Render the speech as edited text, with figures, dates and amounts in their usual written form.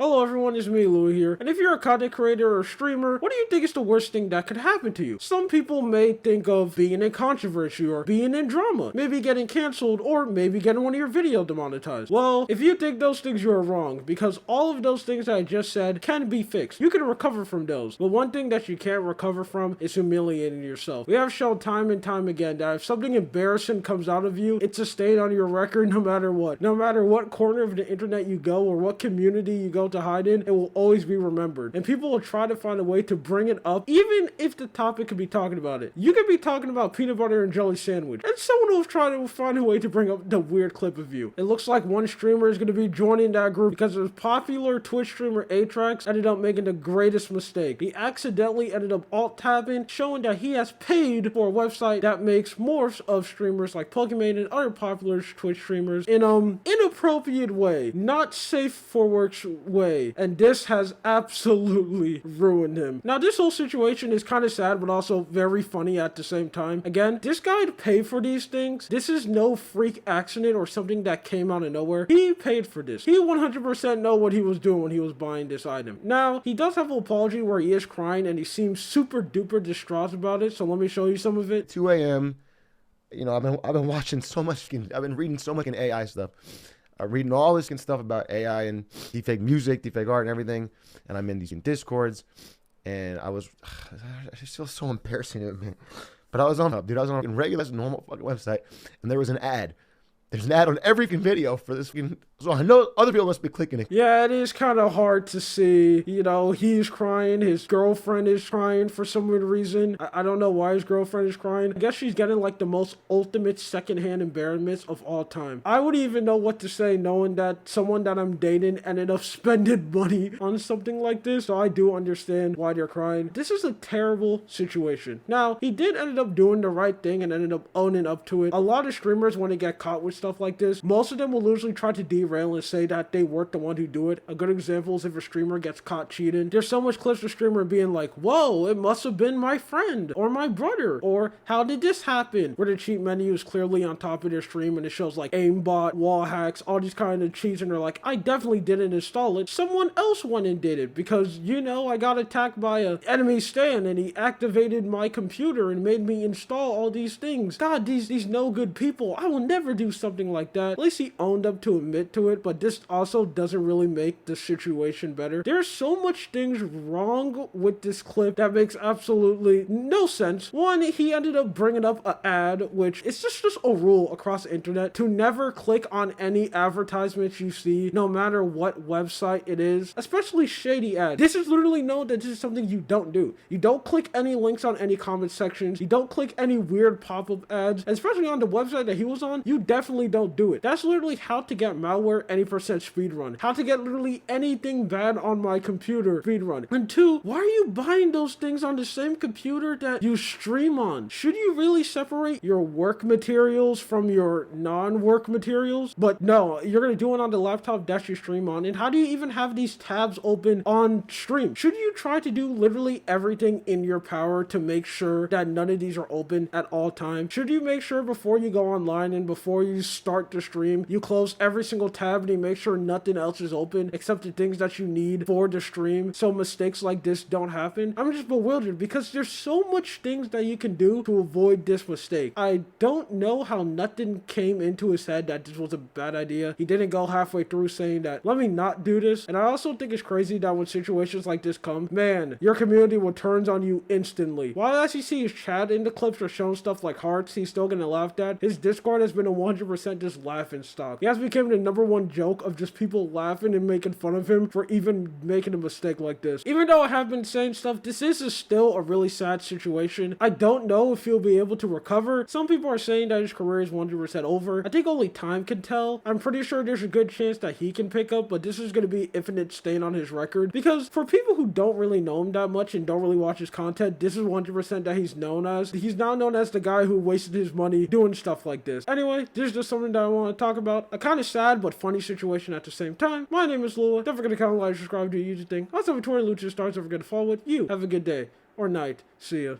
Hello everyone, it's me, Louie here, and if you're a content creator or streamer, what do you think is the worst thing that could happen to you? Some people may think of being in controversy or being in drama, maybe getting canceled, or maybe getting one of your videos demonetized. Well, if you think those things, you're wrong, because all of those things that I just said can be fixed. You can recover from those, but one thing that you can't recover from is humiliating yourself. We have shown time and time again that if something embarrassing comes out of you, it's a stain on your record no matter what. No matter what corner of the internet you go or what community you go to hide in, it will always be remembered. And people will try to find a way to bring it up, even if the topic could be talking about it. You could be talking about peanut butter and jelly sandwich, and someone will try to find a way to bring up the weird clip of you. It looks like one streamer is going to be joining that group because the popular Twitch streamer Atrax ended up making the greatest mistake. He accidentally ended up alt-tabbing, showing that he has paid for a website that makes morphs of streamers like Pokemon and other popular Twitch streamers in inappropriate way, not safe for works way. And this has absolutely ruined him. Now, this whole situation is kind of sad, but also very funny at the same time. Again, this guy paid for these things. This is no freak accident or something that came out of nowhere. He paid for this. He 100% know what he was doing when he was buying this item. Now, he does have an apology where he is crying and he seems super duper distraught about it. So let me show you some of it. 2 a.m. You know, I've been watching so much. I've been reading so much AI stuff. I'm reading all this stuff about AI and deepfake music, deepfake art, and everything. And I'm in these discords, and I just feel so embarrassing, man. But I was on a regular, normal fucking website, and there was an ad. There's an ad on every video for this. So I know other people must be clicking it. Yeah, it is kind of hard to see. You know, he's crying. His girlfriend is crying for some weird reason. I don't know why his girlfriend is crying. I guess she's getting like the most ultimate secondhand embarrassment of all time. I wouldn't even know what to say knowing that someone that I'm dating ended up spending money on something like this. So I do understand why they're crying. This is a terrible situation. Now, he did end up doing the right thing and ended up owning up to it. A lot of streamers, when they get caught with stuff like this, most of them will usually try to derail and say that they weren't the one who do it. A good example is if a streamer gets caught cheating. There's so much clips of streamer being like, whoa, it must have been my friend or my brother, or how did this happen? Where the cheat menu is clearly on top of their stream and it shows like aimbot, wall hacks, all these kind of cheats, and they're like, I definitely didn't install it. Someone else went and did it because, you know, I got attacked by an enemy stand and he activated my computer and made me install all these things. God, these no good people. I will never do something like that. At least he owned up to admit to it, but this also doesn't really make the situation better. There's so much things wrong with this clip that makes absolutely no sense. One, he ended up bringing up an ad, which it's just a rule across the internet to never click on any advertisements you see, no matter what website it is, especially shady ads. This is literally known that this is something you don't do. You don't click any links on any comment sections. You don't click any weird pop-up ads, and especially on the website that he was on, you definitely don't do it. That's literally how to get malware any percent speedrun. How to get literally anything bad on my computer speedrun. And two, why are you buying those things on the same computer that you stream on? Should you really separate your work materials from your non-work materials? But no, you're gonna do it on the laptop that you stream on. And how do you even have these tabs open on stream? Should you try to do literally everything in your power to make sure that none of these are open at all times? Should you make sure before you go online and before you start the stream, you close every single tab and you make sure nothing else is open except the things that you need for the stream so mistakes like this don't happen? I'm just bewildered because there's so much things that you can do to avoid this mistake. I don't know how nothing came into his head that this was a bad idea. He didn't go halfway through saying that, let me not do this. And I also think it's crazy that when situations like this come, man, your community will turn on you instantly. While as you see his chat in the clips are showing stuff like hearts, he's still getting laughed at. His Discord has been a 100% just laughing stock. He has become the #1 joke of just people laughing and making fun of him for even making a mistake like this. Even though I have been saying stuff, this is still a really sad situation. I don't know if he'll be able to recover. Some people are saying that his career is 100% over. I think only time can tell. I'm pretty sure there's a good chance that he can pick up, but this is going to be infinite stain on his record. Because for people who don't really know him that much and don't really watch his content, this is 100% that he's known as. He's now known as the guy who wasted his money doing stuff like this. Anyway, this is just something that I want to talk about. A kind of sad but funny situation at the same time. My name is Lua. Don't forget to comment, like, subscribe, do your YouTube thing. Also, for Twitter, Lucha Stars. Don't forget to follow it. You have a good day or night. See ya.